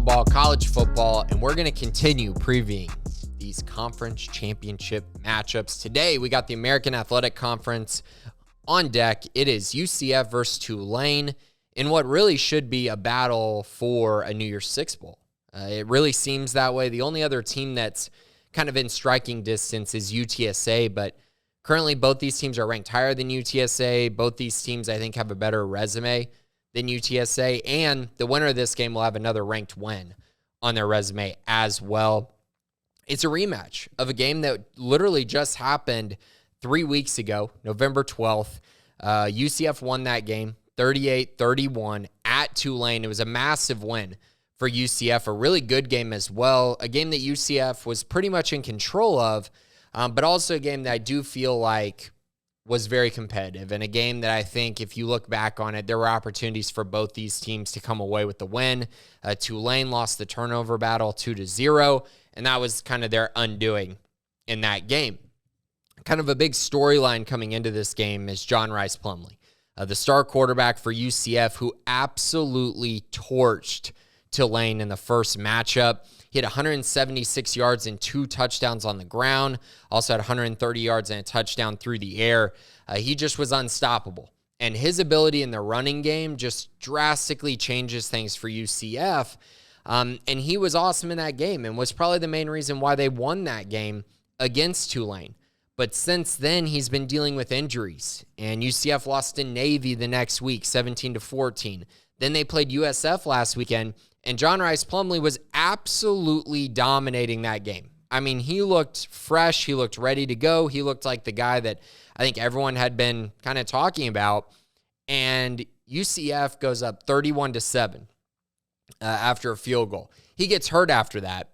basketball, college football, and we're going to continue previewing these conference championship matchups. Today, we got the American Athletic Conference on deck. It is UCF versus Tulane in what really should be a battle for a New Year's Six Bowl. It really seems that way. The only other team that's kind of in striking distance is UTSA, but currently both these teams are ranked higher than UTSA. Both these teams, I think, have a better resume than UTSA, and the winner of this game will have another ranked win on their resume as well. It's a rematch of a game that literally just happened 3 weeks ago, November 12th. UCF won that game 38-31 at Tulane. It was a massive win for UCF, a really good game as well, a game that UCF was pretty much in control of, but also a game that I do feel like was very competitive, and a game that I think if you look back on it, there were opportunities for both these teams to come away with the win. Tulane lost the turnover battle 2-0, and that was kind of their undoing in that game. Kind of a big storyline coming into this game is John Rhys Plumlee, the star quarterback for UCF, who absolutely torched Tulane in the first matchup. He had 176 yards and 2 touchdowns on the ground. Also had 130 yards and a touchdown through the air. He just was unstoppable. And his ability in the running game just drastically changes things for UCF. And he was awesome in that game and was probably the main reason why they won that game against Tulane. But since then, he's been dealing with injuries. And UCF lost to Navy the next week, 17-14. Then they played USF last weekend, and John Rhys Plumlee was absolutely dominating that game. I mean, he looked fresh. He looked ready to go. He looked like the guy that I think everyone had been kind of talking about. And UCF goes up 31-7 after a field goal. He gets hurt after that,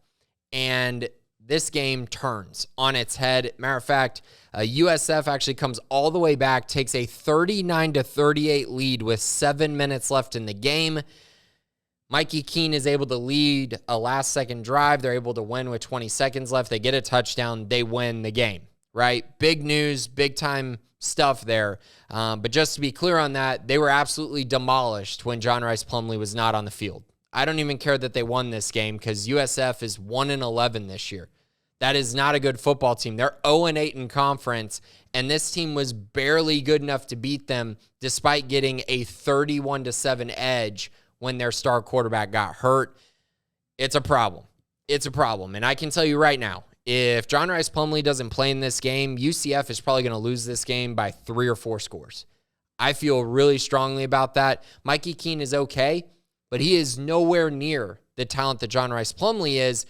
and this game turns on its head. Matter of fact, USF actually comes all the way back, takes a 39-38 lead with 7 minutes left in the game. Mikey Keene is able to lead a last-second drive. They're able to win with 20 seconds left. They get a touchdown. They win the game, right? Big news, big-time stuff there. But just to be clear on that, they were absolutely demolished when John Rhys Plumlee was not on the field. I don't even care that they won this game because USF is 1-11 this year. That is not a good football team. They're 0-8 in conference, and this team was barely good enough to beat them despite getting a 31-7 edge when their star quarterback got hurt. It's a problem. It's a problem. And I can tell you right now, if John Rhys Plumlee doesn't play in this game, UCF is probably going to lose this game by 3 or 4 scores. I feel really strongly about that. Mikey Keene is okay, but he is nowhere near the talent that John Rhys Plumlee is.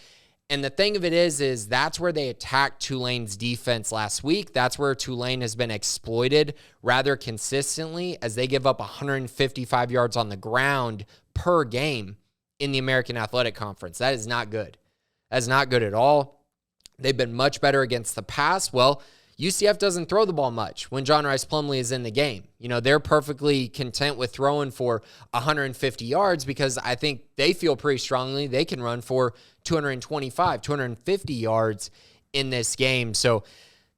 And the thing of it is that's where they attacked Tulane's defense last week. That's where Tulane has been exploited rather consistently as they give up 155 yards on the ground per game in the American Athletic Conference. That is not good. That is not good at all. They've been much better against the pass. Well, UCF doesn't throw the ball much when John Rhys Plumlee is in the game. You know, they're perfectly content with throwing for 150 yards because I think they feel pretty strongly they can run for 225, 250 yards in this game. So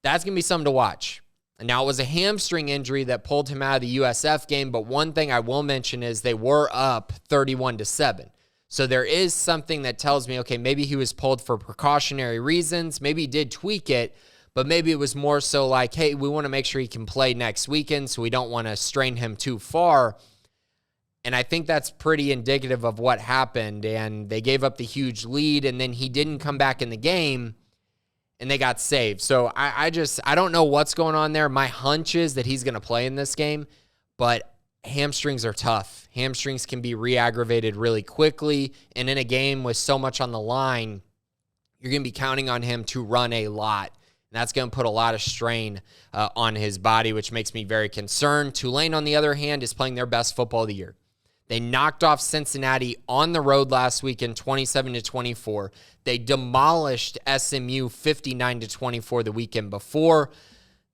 that's going to be something to watch. And now, it was a hamstring injury that pulled him out of the USF game, but one thing I will mention is they were up 31-7. So there is something that tells me, okay, maybe he was pulled for precautionary reasons. Maybe he did tweak it, but maybe it was more so like, hey, we want to make sure he can play next weekend, so we don't want to strain him too far. And I think that's pretty indicative of what happened. And they gave up the huge lead, and then he didn't come back in the game, and they got saved. So I don't know what's going on there. My hunch is that he's going to play in this game, but hamstrings are tough. Hamstrings can be re-aggravated really quickly, and in a game with so much on the line, you're going to be counting on him to run a lot. And that's going to put a lot of strain on his body, which makes me very concerned. Tulane, on the other hand, is playing their best football of the year. They knocked off Cincinnati on the road last weekend, 27-24. They demolished SMU 59-24 the weekend before.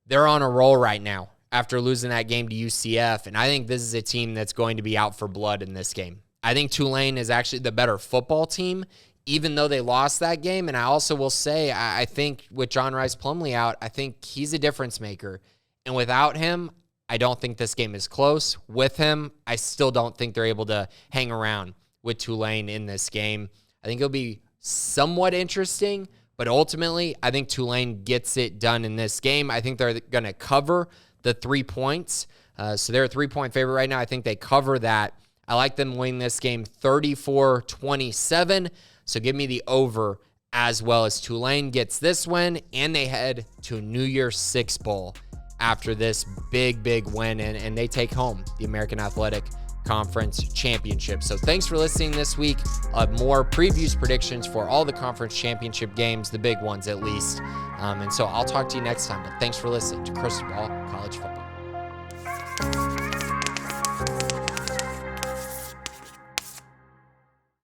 They're on a roll right now after losing that game to UCF, and I think this is a team that's going to be out for blood in this game. I think Tulane is actually the better football team, even though they lost that game. And I also will say, I think with John Rhys Plumlee out, I think he's a difference maker. And without him, I don't think this game is close. With him, I still don't think they're able to hang around with Tulane in this game. I think it'll be somewhat interesting, but ultimately, I think Tulane gets it done in this game. I think they're going to cover the 3 points. So they're a 3-point favorite right now. I think they cover that. I like them winning this game 34-27. So give me the over as well, as Tulane gets this win and they head to New Year's Six Bowl after this big win, and they take home the American Athletic Conference Championship. So thanks for listening this week. I'll have more previews, predictions for all the conference championship games, the big ones at least. And so I'll talk to you next time. But thanks for listening to Crystal Ball